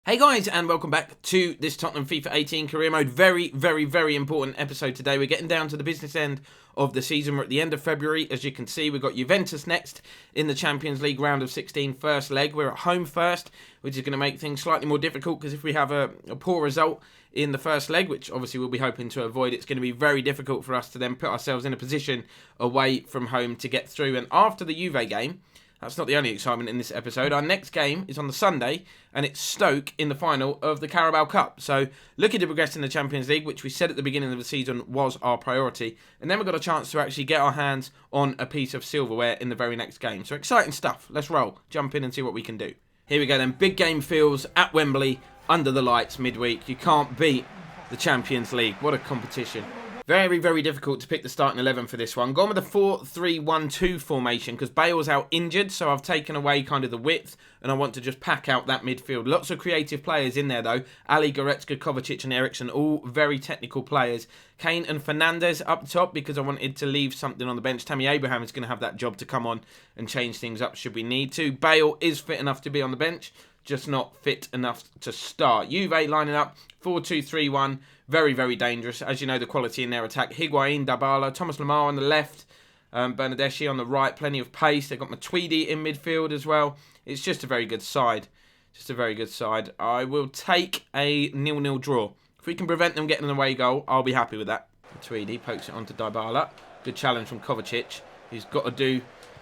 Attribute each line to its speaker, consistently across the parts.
Speaker 1: Hey guys, and welcome back to this Tottenham FIFA 18 career mode. Very, very important episode today. We're getting down to the business end of the season. We're at the end of February. As you can see, we've got Juventus next in the Champions League round of 16 first leg. We're at home first, which is going to make things slightly more difficult because if we have a poor result in the first leg, which obviously we'll be hoping to avoid, it's going to be very difficult for us to then put ourselves in a position away from home to get through. And after the Juve game, that's not the only excitement in this episode. Our next game is on the Sunday, and it's Stoke in the final of the Carabao Cup. So, looking to progress in the Champions League, which we said at the beginning of the season was our priority. And then we've got a chance to actually get our hands on a piece of silverware in the very next game. So, exciting stuff. Let's roll. Jump in and see what we can do. Here we go then. Big game feels at Wembley, under the lights, midweek. You can't beat the Champions League. What a competition. Very difficult to pick the starting 11 for this one. Gone with a 4-3-1-2 formation because Bale's out injured, so I've taken away kind of the width and I want to just pack out that midfield. Lots of creative players in there though. Ali, Goretzka, Kovacic and Eriksen, all very technical players. Kane and Fernandes up top because I wanted to leave something on the bench. Tammy Abraham is going to have that job to come on and change things up should we need to. Bale is fit enough to be on the bench, just not fit enough to start. Juve lining up 4-2-3-1. Very dangerous. As you know, the quality in their attack. Higuain, Dybala, Thomas Lemar on the left, Bernardeschi on the right. Plenty of pace. They've got Matuidi in midfield as well. It's just a very good side. I will take a 0-0 draw. If we can prevent them getting an away goal, I'll be happy with that. Matuidi pokes it onto Dybala. Good challenge from Kovacic. He's got to do...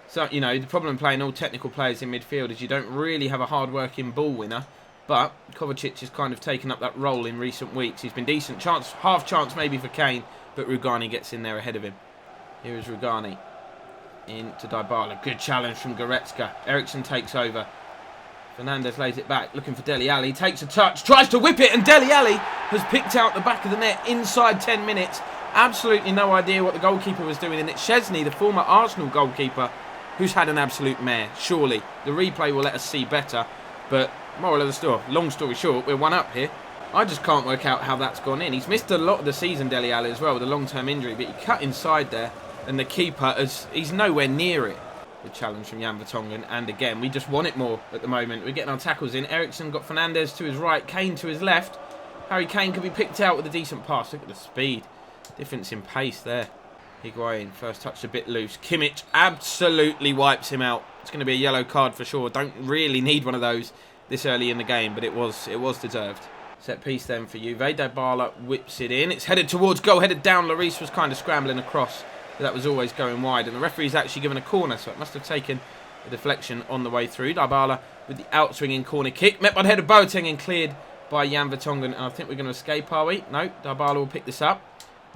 Speaker 1: So, you know, the problem playing all technical players in midfield is you don't really have a hard-working ball winner. But Kovacic has kind of taken up that role in recent weeks. He's been decent. Half chance maybe for Kane, but Rugani gets in there ahead of him. Here is Rugani. Into Dybala. Good challenge from Goretzka. Eriksen takes over. Fernandes lays it back, looking for Dele Alli. Takes a touch, tries to whip it, and Dele Alli has picked out the back of the net inside 10 minutes. Absolutely no idea what the goalkeeper was doing. And it's Szczesny, the former Arsenal goalkeeper, who's had an absolute mare. Surely the replay will let us see better, but moral of the story, long story short, we're one up here. I just can't work out how that's gone in. He's missed a lot of the season, Dele Alli, as well, with a long-term injury, but he cut inside there, and the keeper, he's nowhere near it. Good challenge from Jan Vertonghen, and again, we just want it more at the moment. We're getting our tackles in. Eriksen got Fernandes to his right, Kane to his left. Harry Kane could be picked out with a decent pass. Look at the speed. Difference in pace there. Higuain, first touch a bit loose. Kimmich absolutely wipes him out. It's going to be a yellow card for sure. Don't really need one of those this early in the game, but it was deserved. Set piece then for Juve. Dybala whips it in. It's headed towards goal, headed down. Lloris was kind of scrambling across, but that was always going wide. And the referee's actually given a corner, so it must have taken a deflection on the way through. Dybala with the outswinging corner kick. Met by the head of Boateng and cleared by Jan Vertonghen. And I think we're going to escape, are we? No, Dybala will pick this up.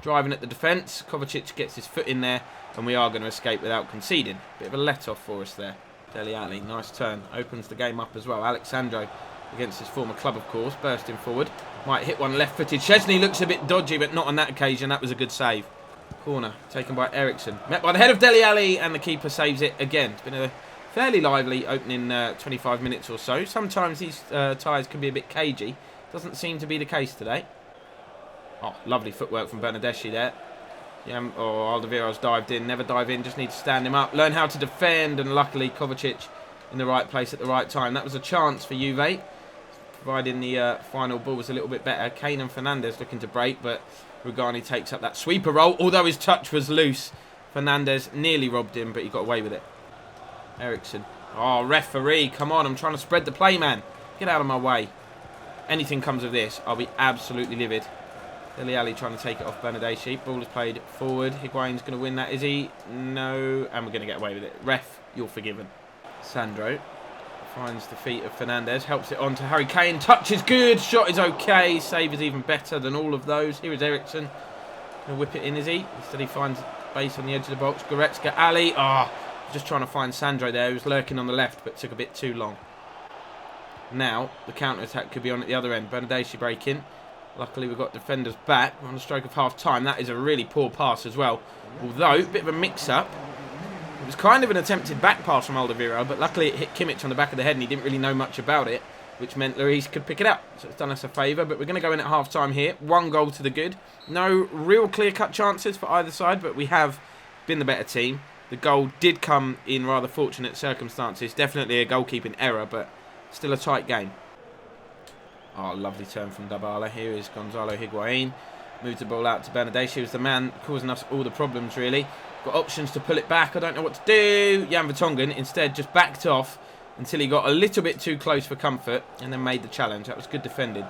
Speaker 1: Driving at the defence. Kovacic gets his foot in there, and we are going to escape without conceding. Bit of a let-off for us there. Dele Alli, nice turn. Opens the game up as well. Alexandro against his former club, of course. Bursting forward. Might hit one left-footed. Szczesny looks a bit dodgy, but not on that occasion. That was a good save. Corner taken by Eriksen. Met by the head of Dele Alli, and the keeper saves it again. It's been a fairly lively opening 25 minutes or so. Sometimes these ties can be a bit cagey. Doesn't seem to be the case today. Oh, lovely footwork from Bernardeschi there. Alderweireld's dived in. Never dive in, just need to stand him up. Learn how to defend, and luckily Kovacic in the right place at the right time. That was a chance for Juve, providing the final ball was a little bit better. Kane and Fernandes looking to break, but Rugani takes up that sweeper role. Although his touch was loose, Fernandes nearly robbed him, but he got away with it. Eriksen. Oh, referee, come on. I'm trying to spread the play, man. Get out of my way. Anything comes of this, I'll be absolutely livid. Dele Alli trying to take it off Bernardeschi. Ball is played forward. Higuain's going to win that, is he? No. And we're going to get away with it. Ref, you're forgiven. Sandro finds the feet of Fernandes. Helps it on to Harry Kane. Touch is good. Shot is okay. Save is even better than all of those. Here is Eriksen. Going to whip it in, is he? Instead he finds base on the edge of the box. Goretzka. Ali. Just trying to find Sandro there. He was lurking on the left, but took a bit too long. Now, the counter-attack could be on at the other end. Bernardeschi breaking. Luckily, we've got defenders back on the stroke of half-time. That is a really poor pass as well. Although, a bit of a mix-up. It was kind of an attempted back pass from Alderweireld, but luckily it hit Kimmich on the back of the head and he didn't really know much about it, which meant Lloris could pick it up. So it's done us a favour, but we're going to go in at half-time here. 1 goal to the good. No real clear-cut chances for either side, but we have been the better team. The goal did come in rather fortunate circumstances. Definitely a goalkeeping error, but still a tight game. Oh, lovely turn from Dybala. Here is Gonzalo Higuain. Moves the ball out to Bernardeschi, who's the man causing us all the problems, really. Got options to pull it back. I don't know what to do. Jan Vertonghen instead just backed off until he got a little bit too close for comfort and then made the challenge. That was good defending.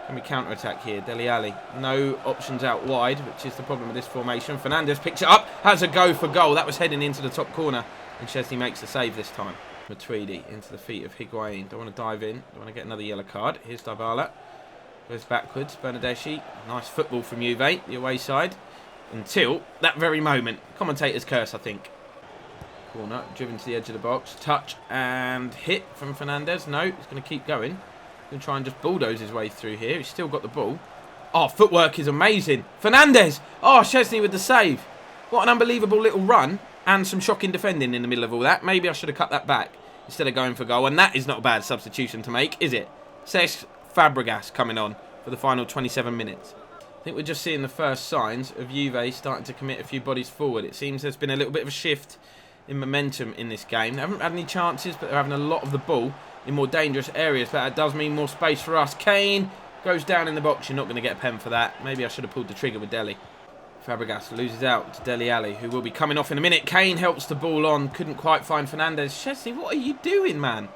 Speaker 1: Can we counter-attack here? Dele Alli. No options out wide, which is the problem with this formation. Fernandes picks it up, has a go for goal. That was heading into the top corner, and Chesney makes the save this time. Matuidi into the feet of Higuain. Don't want to dive in. Don't want to get another yellow card. Here's Dybala. Goes backwards. Bernardeschi. Nice football from Juve, the away side. Until that very moment. Commentator's curse, I think. Corner. Driven to the edge of the box. Touch and hit from Fernandes. No, he's going to keep going. Going to try and just bulldoze his way through here. He's still got the ball. Oh, footwork is amazing. Fernandes. Oh, Chesney with the save. What an unbelievable little run. And some shocking defending in the middle of all that. Maybe I should have cut that back instead of going for goal. And that is not a bad substitution to make, is it? Cesc Fabregas coming on for the final 27 minutes. I think we're just seeing the first signs of Juve starting to commit a few bodies forward. It seems there's been a little bit of a shift in momentum in this game. They haven't had any chances, but they're having a lot of the ball in more dangerous areas. But that does mean more space for us. Kane goes down in the box. You're not going to get a pen for that. Maybe I should have pulled the trigger with Dele. Fabregas loses out to Dele Alli, who will be coming off in a minute. Kane helps the ball on. Couldn't quite find Fernandes. Chesney, what are you doing, man?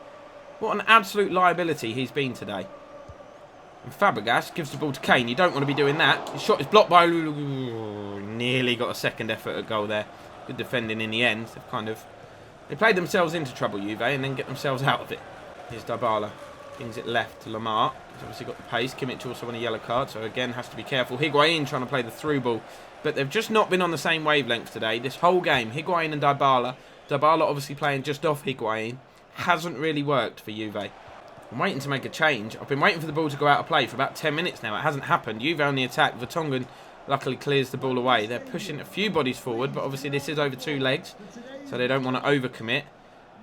Speaker 1: What an absolute liability he's been today. And Fabregas gives the ball to Kane. You don't want to be doing that. His shot is blocked by... Nearly got a second effort at goal there. Good defending in the end. They played themselves into trouble, Juve, and then get themselves out of it. Here's Dybala. Pings it left to Lamar. He's obviously got the pace. Kimmich also on a yellow card, so again has to be careful. Higuain trying to play the through ball. But they've just not been on the same wavelength today. This whole game, Higuain and Dybala. Dybala obviously playing just off Higuain. Hasn't really worked for Juve. I'm waiting to make a change. I've been waiting for the ball to go out of play for about 10 minutes now. It hasn't happened. Juve on the attack. Vertonghen luckily clears the ball away. They're pushing a few bodies forward, but obviously this is over 2 legs, so they don't want to overcommit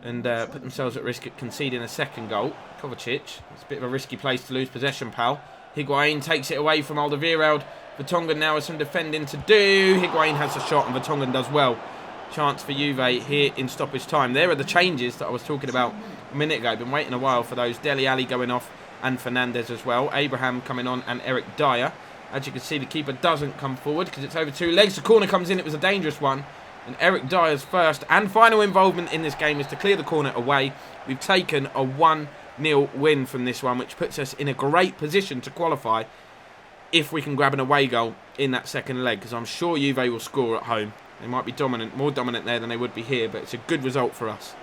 Speaker 1: and put themselves at risk at conceding a second goal. Kovacic, it's a bit of a risky place to lose possession, pal. Higuain takes it away from Alderweireld. Vertonghen now has some defending to do. Higuain has a shot and Vertonghen does well. Chance for Juve here in stoppage time. There are the changes that I was talking about a minute ago. Been waiting a while for those. Dele Alli going off and Fernandes as well. Abraham coming on and Eric Dyer. As you can see, the keeper doesn't come forward because it's over 2 legs. The corner comes in. It was a dangerous one. And Eric Dyer's first and final involvement in this game is to clear the corner away. We've taken a 1-0 win from this one, which puts us in a great position to qualify if we can grab an away goal in that second leg, because I'm sure Juve will score at home. They might be more dominant there than they would be here, but it's a good result for us.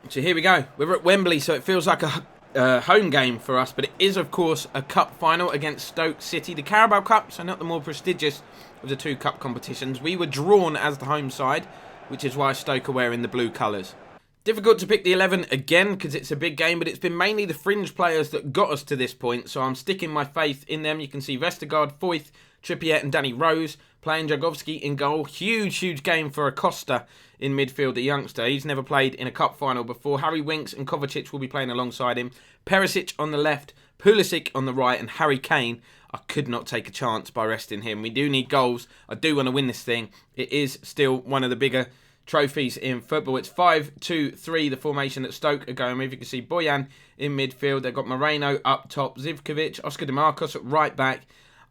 Speaker 1: So here we go. We're at Wembley, so it feels like a home game for us, but it is, of course, a cup final against Stoke City. The Carabao Cup, so not the more prestigious of the 2 cup competitions. We were drawn as the home side, which is why Stoke are wearing the blue colours. Difficult to pick the 11 again because it's a big game, but it's been mainly the fringe players that got us to this point, so I'm sticking my faith in them. You can see Vestergaard, Foyth, Trippier and Danny Rose playing. Jagovski in goal. Huge game for Acosta in midfield, the youngster. He's never played in a cup final before. Harry Winks and Kovacic will be playing alongside him. Perisic on the left, Pulisic on the right, and Harry Kane. I could not take a chance by resting him. We do need goals. I do want to win this thing. It is still one of the bigger trophies in football. It's 5-2-3, the formation that Stoke are going with. You can see Boyan in midfield. They've got Moreno up top, Zivkovic, Oscar De Marcos at right back.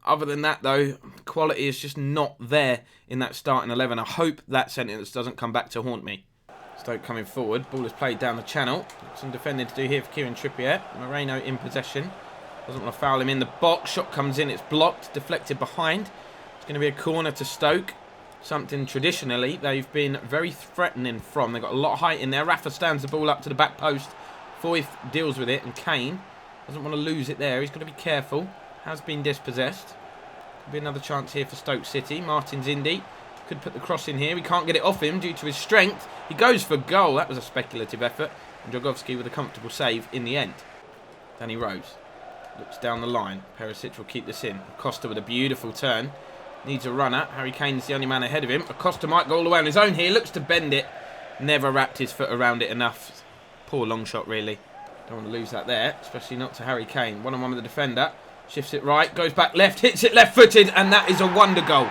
Speaker 1: Other than that, though, quality is just not there in that starting 11. I hope that sentence doesn't come back to haunt me. Stoke coming forward. Ball is played down the channel. Some defending to do here for Kieran Trippier. Moreno in possession. Doesn't want to foul him in the box. Shot comes in. It's blocked. Deflected behind. It's going to be a corner to Stoke. Something traditionally they've been very threatening from. They've got a lot of height in there. Rafa stands the ball up to the back post. Foyth deals with it. And Kane doesn't want to lose it there. He's got to be careful. Has been dispossessed. Could be another chance here for Stoke City. Martins Indy could put the cross in here. He can't get it off him due to his strength. He goes for goal. That was a speculative effort. And Jagovski with a comfortable save in the end. Danny Rose looks down the line. Perisic will keep this in. Acosta with a beautiful turn. Needs a runner. Harry Kane's the only man ahead of him. Acosta might go all the way on his own here. Looks to bend it. Never wrapped his foot around it enough. Poor long shot, really. Don't want to lose that there. Especially not to Harry Kane. 1-on-1 with the defender. Shifts it right. Goes back left. Hits it left-footed. And that is a wonder goal.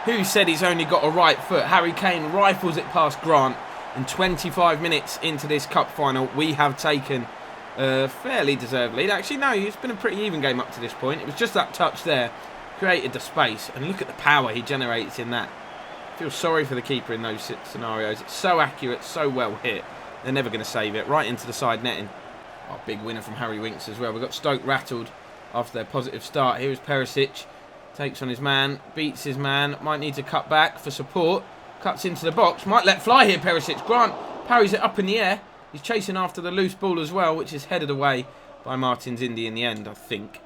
Speaker 1: Who said he's only got a right foot? Harry Kane rifles it past Grant. And 25 minutes into this cup final, we have taken fairly deserved lead. Actually, no, it's been a pretty even game up to this point. It was just that touch there created the space, and look at the power he generates in that. I feel sorry for the keeper in those scenarios. It's so accurate, so well hit. They're never going to save it. Right into the side netting. Oh, big winner from Harry Winks as well. We've got Stoke rattled after their positive start. Here is Perisic. Takes on his man, beats his man. Might need to cut back for support. Cuts into the box. Might let fly here, Perisic. Grant parries it up in the air. He's chasing after the loose ball as well, which is headed away by Martins Indy in the end, I think.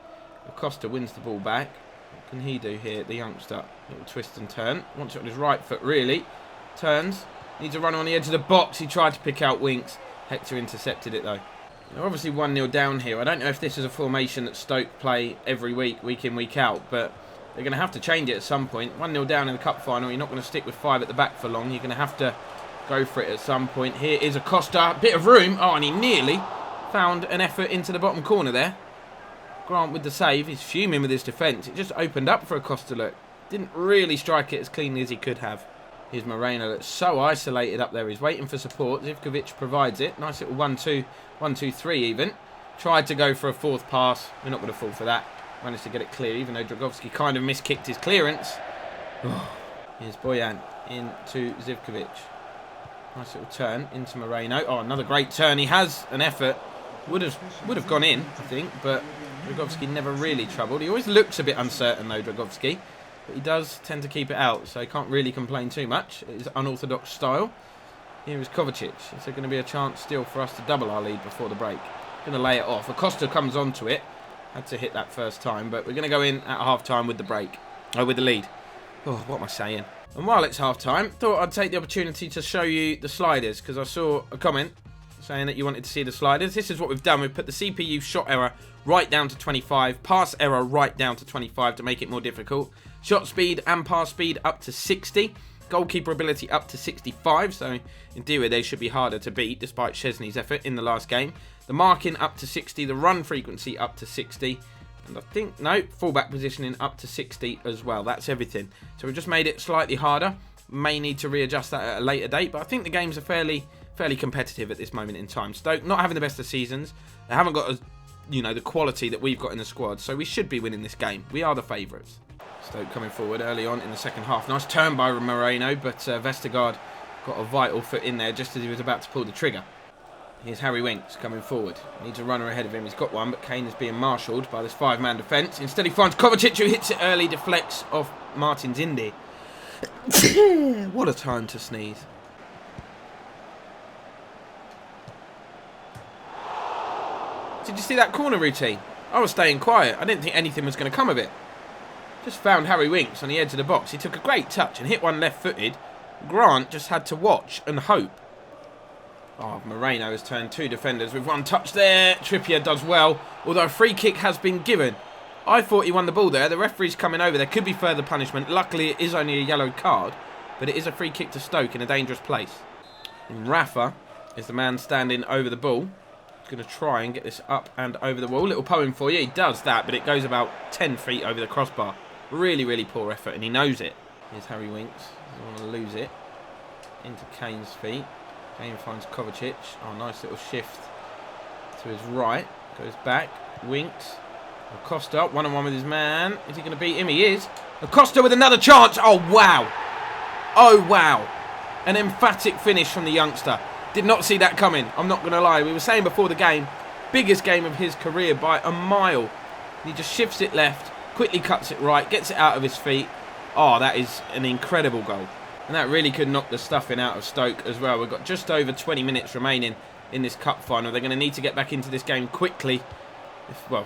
Speaker 1: Acosta wins the ball back. What can he do here, the youngster? Little twist and turn. Wants it on his right foot, really. Turns. Needs to run on the edge of the box. He tried to pick out Winks. Hector intercepted it, though. They're obviously 1-0 down here. I don't know if this is a formation that Stoke play every week, week in, week out, but they're going to have to change it at some point. 1-0 down in the cup final. You're not going to stick with 5 at the back for long. You're going to have to go for it at some point. Here is Acosta. Bit of room. Oh, and he nearly found an effort into the bottom corner there. Grant with the save. He's fuming with his defence. It just opened up for Acosta, look. Didn't really strike it as cleanly as he could have. Here's Moreno, that's so isolated up there. He's waiting for support. Zivkovic provides it. Nice little 1-2, 1-2-3 even. Tried to go for a fourth pass. We're not going to fall for that. Managed to get it clear, even though Dragowski kind of miskicked his clearance. Oh. Here's Boyan into Zivkovic. Nice little turn into Moreno. Oh, another great turn. He has an effort. Would have gone in, I think, but Dragowski never really troubled. He always looks a bit uncertain, though, Dragowski. But he does tend to keep it out, so he can't really complain too much. It is unorthodox style. Here is Kovacic. Is there going to be a chance still for us to double our lead before the break? Going to lay it off. Acosta comes onto it. Had to hit that first time, but we're going to go in at half-time with the break. Oh, with the lead. Oh, what am I saying? And while it's half-time, thought I'd take the opportunity to show you the sliders, because I saw a comment saying that you wanted to see the sliders. This is what we've done. We've put the CPU shot error right down to 25, pass error right down to 25 to make it more difficult. Shot speed and pass speed up to 60. Goalkeeper ability up to 65, so in theory they should be harder to beat despite Szczesny's effort in the last game. The marking up to 60, the run frequency up to 60, and I think, no, fullback positioning up to 60 as well. That's everything. So we've just made it slightly harder. May need to readjust that at a later date, but I think the games are fairly competitive at this moment in time. Stoke not having the best of seasons. They haven't got, the quality that we've got in the squad, so we should be winning this game. We are the favourites. Stoke coming forward early on in the second half. Nice turn by Moreno, but Vestergaard got a vital foot in there just as he was about to pull the trigger. Here's Harry Winks coming forward. Needs a runner ahead of him. He's got one, but Kane is being marshalled by this 5-man defence. Instead he finds Kovacic, who hits it early, deflects off Martins Indy. What a time to sneeze. Did you see that corner routine? I was staying quiet. I didn't think anything was going to come of it. Just found Harry Winks on the edge of the box. He took a great touch and hit one left-footed. Grant just had to watch and hope. Oh, Moreno has turned 2 defenders with 1 touch there. Trippier does well, although a free kick has been given. I thought he won the ball there. The referee's coming over. There could be further punishment. Luckily, it is only a yellow card, but it is a free kick to Stoke in a dangerous place. And Rafa is the man standing over the ball. Going to try and get this up and over the wall. Little poem for you. He does that, but it goes about 10 feet over the crossbar. Really, really poor effort, and he knows it. Here's Harry Winks. Doesn't want to lose it. Into Kane's feet. Kane finds Kovacic. Oh, nice little shift to his right. Goes back. Winks. Acosta, 1-on-1 with his man. Is he going to beat him? He is. Acosta with another chance. Oh, wow. Oh, wow. An emphatic finish from the youngster. Did not see that coming. I'm not going to lie. We were saying before the game, biggest game of his career by a mile. He just shifts it left. Quickly cuts it right, gets it out of his feet. Oh, that is an incredible goal. And that really could knock the stuffing out of Stoke as well. We've got just over 20 minutes remaining in this cup final. They're going to need to get back into this game quickly.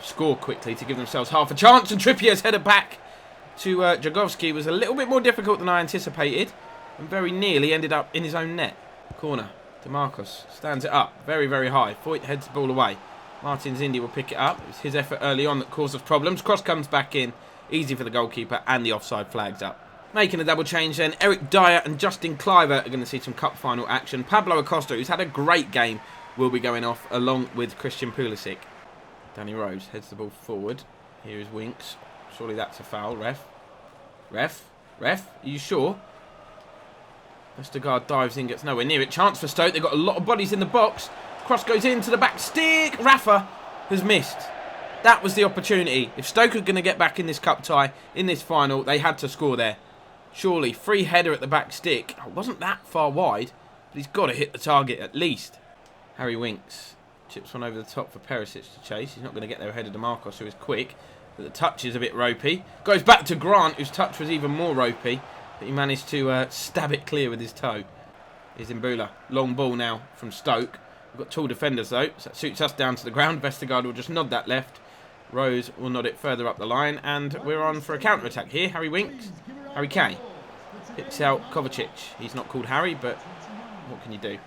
Speaker 1: Score quickly to give themselves half a chance. And Trippier's header back to Dragowski was a little bit more difficult than I anticipated. And very nearly ended up in his own net. Corner. DeMarcus stands it up. Very, very high. Foyt heads the ball away. Martins Indy will pick it up. It was his effort early on that caused us problems. Cross comes back in. Easy for the goalkeeper, and the offside flags up. Making a double change then. Eric Dyer and Justin Cliver are going to see some cup final action. Pablo Acosta, who's had a great game, will be going off along with Christian Pulisic. Danny Rose heads the ball forward. Here is Winks. Surely that's a foul. Ref? Are you sure? Vestergaard dives in, gets nowhere near it. Chance for Stoke. They've got a lot of bodies in the box. Cross goes into the back stick. Rafa has missed. That was the opportunity. If Stoke are going to get back in this cup tie, in this final, they had to score there. Surely, free header at the back stick. It wasn't that far wide, but he's got to hit the target at least. Harry Winks chips one over the top for Perisic to chase. He's not going to get there ahead of DeMarcos, who is quick. But the touch is a bit ropey. Goes back to Grant, whose touch was even more ropey. But he managed to stab it clear with his toe. Here's Mbula. Long ball now from Stoke. We've got tall defenders though, so that suits us down to the ground. Vestergaard will just nod that left. Rose will nod it further up the line. And we're on for a counter-attack here. Harry Winks. Harry Kane. Picks out Kovacic. He's not called Harry, but what can you do?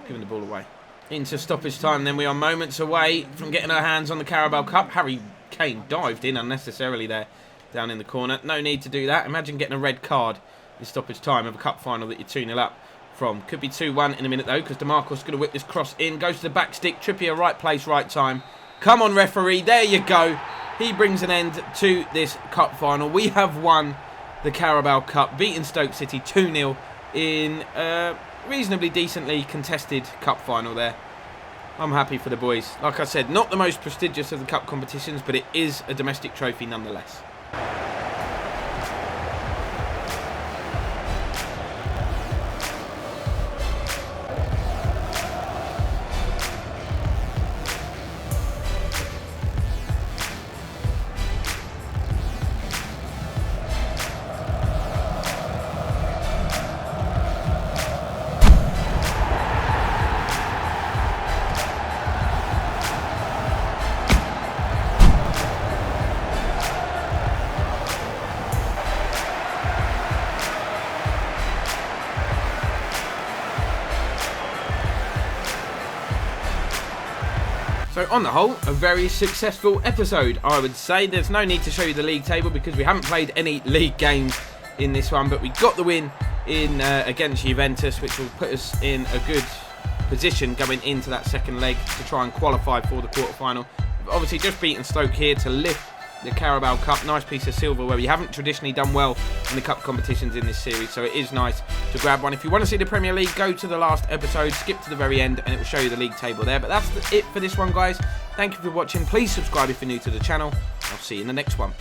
Speaker 1: Giving the ball away. Into stoppage time, then we are moments away from getting our hands on the Carabao Cup. Harry Kane dived in unnecessarily there, down in the corner. No need to do that. Imagine getting a red card in stoppage time of a cup final that you're 2-0 up from. Could be 2-1 in a minute though, because DeMarcos is going to whip this cross in. Goes to the back stick. Trippier, right place, right time. Come on, referee. There you go. He brings an end to this cup final. We have won the Carabao Cup, beating Stoke City 2-0 in a reasonably decently contested cup final there. I'm happy for the boys. Like I said, not the most prestigious of the cup competitions, but it is a domestic trophy nonetheless. So on the whole, a very successful episode, I would say. There's no need to show you the league table because we haven't played any league games in this one, but we got the win in against Juventus, which will put us in a good position going into that second leg to try and qualify for the quarter-final. We've obviously just beaten Stoke here to lift the Carabao Cup. Nice piece of silver where we haven't traditionally done well in the cup competitions in this series, so it is nice to grab one. If you want to see the Premier League, go to the last episode, skip to the very end, and it will show you the league table there. But that's it for this one, guys. Thank you for watching. Please subscribe if you're new to the channel. I'll see you in the next one.